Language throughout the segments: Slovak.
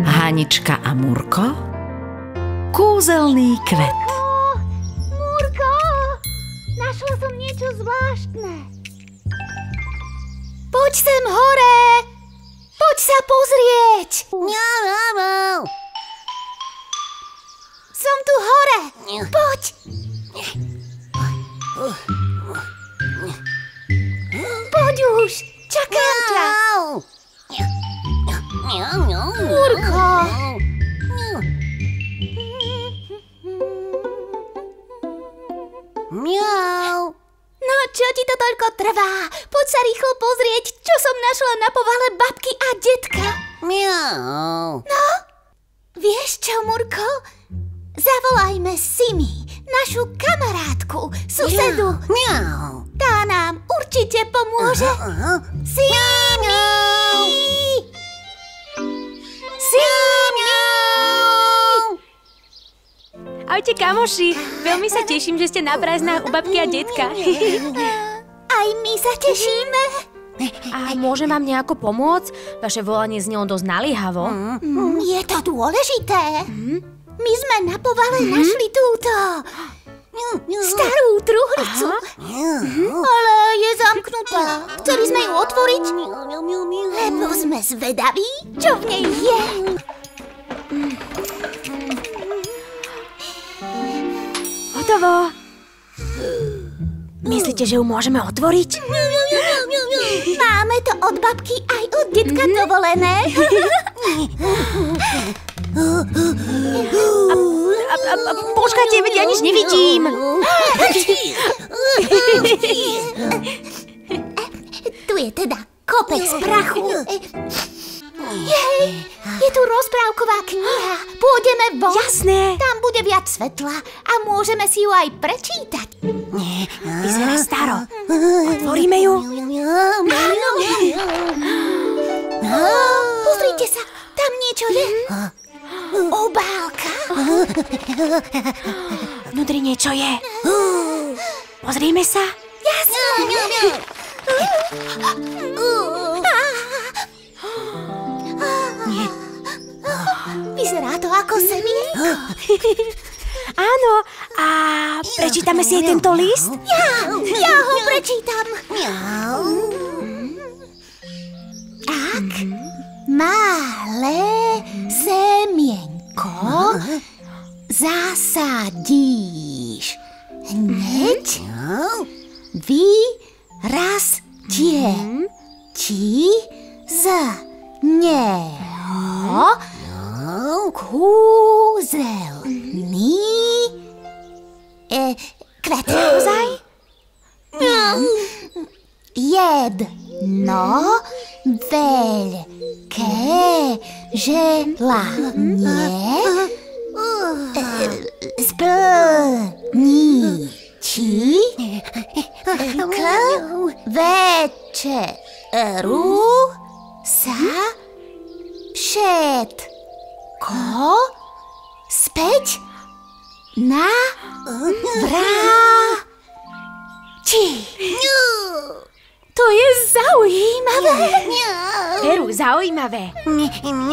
Hanička a Murko, kúzelný kvet. Murko, našla som niečo zvláštne. Poď sem hore! Poď sa pozrieť! Som tu hore! Poď! Poď už! Čakám ťa! Murko! No, čo ti to toľko trvá? Poď sa rýchlo pozrieť, čo som našla na povale babky a detka. No, vieš čo, Murko? Zavolajme Simi, našu kamarátku, susedu. Tá nám určite pomôže. Simi! Simi! Ahojte, kamoši. Veľmi sa teším, že ste na prázdnách u babky a detka. Aj my sa tešíme. A môžem vám nejako pomôcť? Vaše volanie znelo dosť naliehavo. Je to dôležité. My sme na povale našli túto starú truhlicu. Ale je zamknutá. Chceli sme ju otvoriť, lebo sme zvedaví, čo v nej je. Hotovo. Myslíte, že ju môžeme otvoriť? Máme to od babky aj od detka dovolené. Počkajte, veď ja nič nevidím. Tu je teda kopec prachu. Jej, je tu rozprávková kniha. Pôjdeme von. Jasné. Tam bude viac svetla a môžeme si ju aj prečítať. Vyzerá staro. Otvoríme ju? Áno. Pozrite sa, tam niečo je. Obálka. Vnútri niečo je. Pozrime sa. Jasné. Vyzerá to ako semienko. Áno, a prečítame si aj tento list? Ja ho prečítam. Ak malé semienko zasadíš hneď, vyrastie ti z neho kúzelný kvet. Naozaj? Jedno veľké želanie splní ti k večeru sa všetko späť navráti. To je zaujímavé. Veru, zaujímavé.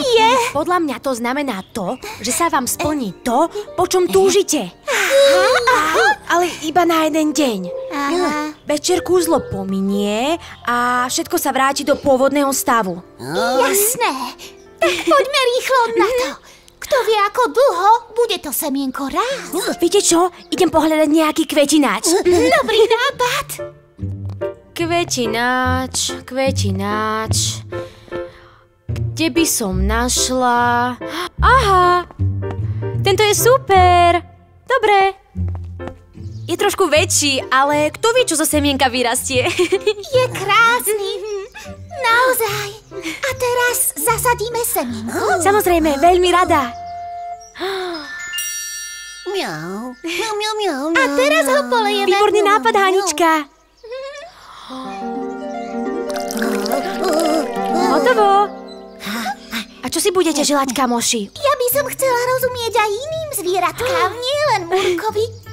Je. Podľa mňa to znamená to, že sa vám splní to, po čom túžite. Ale iba na jeden deň. Večer kúzlo pominie a všetko sa vráti do pôvodného stavu. Jasné. Tak poďme rýchlo na to. Kto vie, ako dlho bude to semienko rásť. Viete čo? Idem pohľadať nejaký kvetináč. Dobrý nápad. Kvetináč. Kde by som našla? Aha! Tento je super! Dobre. Je trošku väčší, ale kto vie, čo zo semienka vyrastie? Je krásny. Naozaj. A teraz zasadíme semienko. Samozrejme, veľmi rada. A teraz ho polejeme. Výborný nápad, Hanička. Hotovo. A čo si budete želať, kamoši? Ja by som chcela rozumieť aj iným zvieratkám, nie len Murkovi.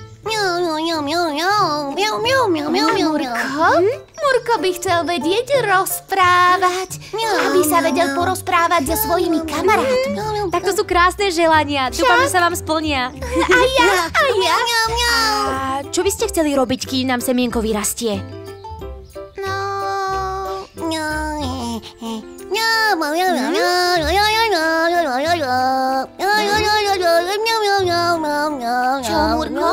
Murko by chcel vedieť rozprávať, aby sa vedel porozprávať so svojimi kamarátmi. Tak to sú krásne želania. Dúfam, že sa vám splnia. A ja. A čo by ste chceli robiť, kým nám semienko vyrastie? Čo, Murko?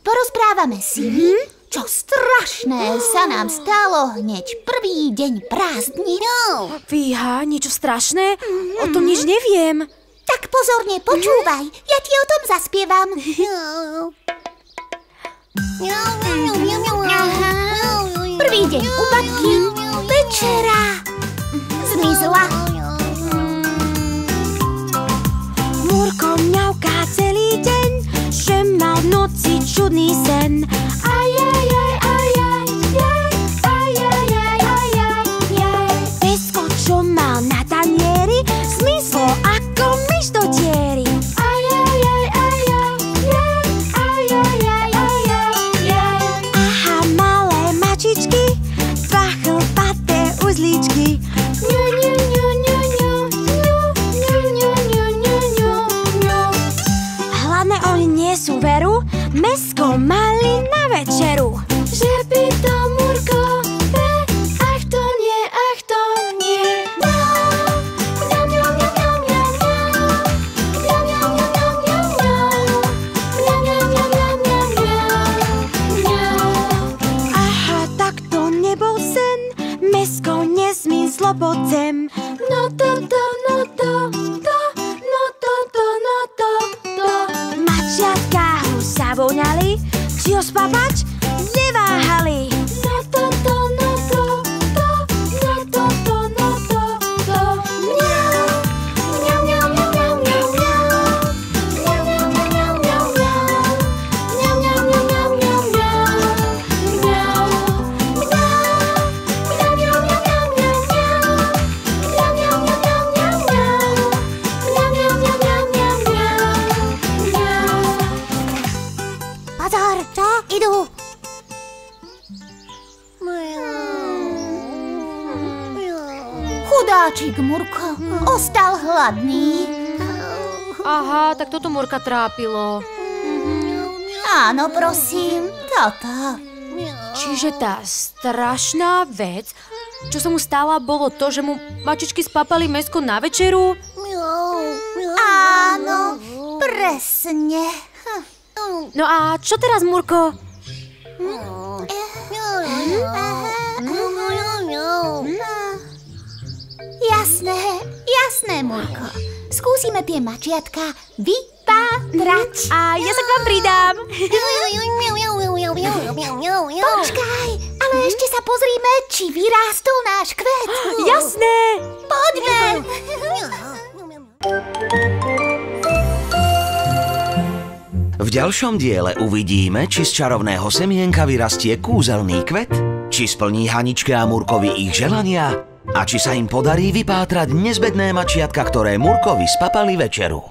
Porozprávame si, čo strašné sa nám stalo hneď prvý deň prázdnin. Fíha, niečo strašné? O tom nič neviem. Tak pozorne počúvaj, ja ti o tom zaspievam. Prvý deň u babky, večera zmizla. Murko mňauká celý deň, že mal v noci čudný sen. Pesko, čo mal na tanieri, zmizlo ako myš do diery. Aha, malé mačičky, dva chlpaté uzlíčky. Hlavne oni niesú veru, mäsko mali na večeru. Že by to Murko ach to nie. Aha, tak to nebol sen, mäsko nezmizlo pod zem. Mačiatka ho zavoňali, či ho spapať neváhali. Pozor, čo? Idú. Chudáčik Murko, ostal hladný. Aha, tak toto Murka trápilo. Áno, prosím, toto. Čiže tá strašná vec, čo sa mu stala, bolo to, že mu mačičky spapali mäsko na večeru? Áno, presne. No a čo teraz, Murko? Jasné, Murko. Skúsime tie mačiatka vypátrať. A ja sa k vám pridám. Počkaj, ale ešte sa pozrime, či vyrástol náš kvet. Jasné. Poďme. V ďalšom diele uvidíme, či z čarovného semienka vyrastie kúzelný kvet, či splní Haničke a Murkovi ich želania a či sa im podarí vypátrať nezbedné mačiatka, ktoré Murkovi spapali večeru.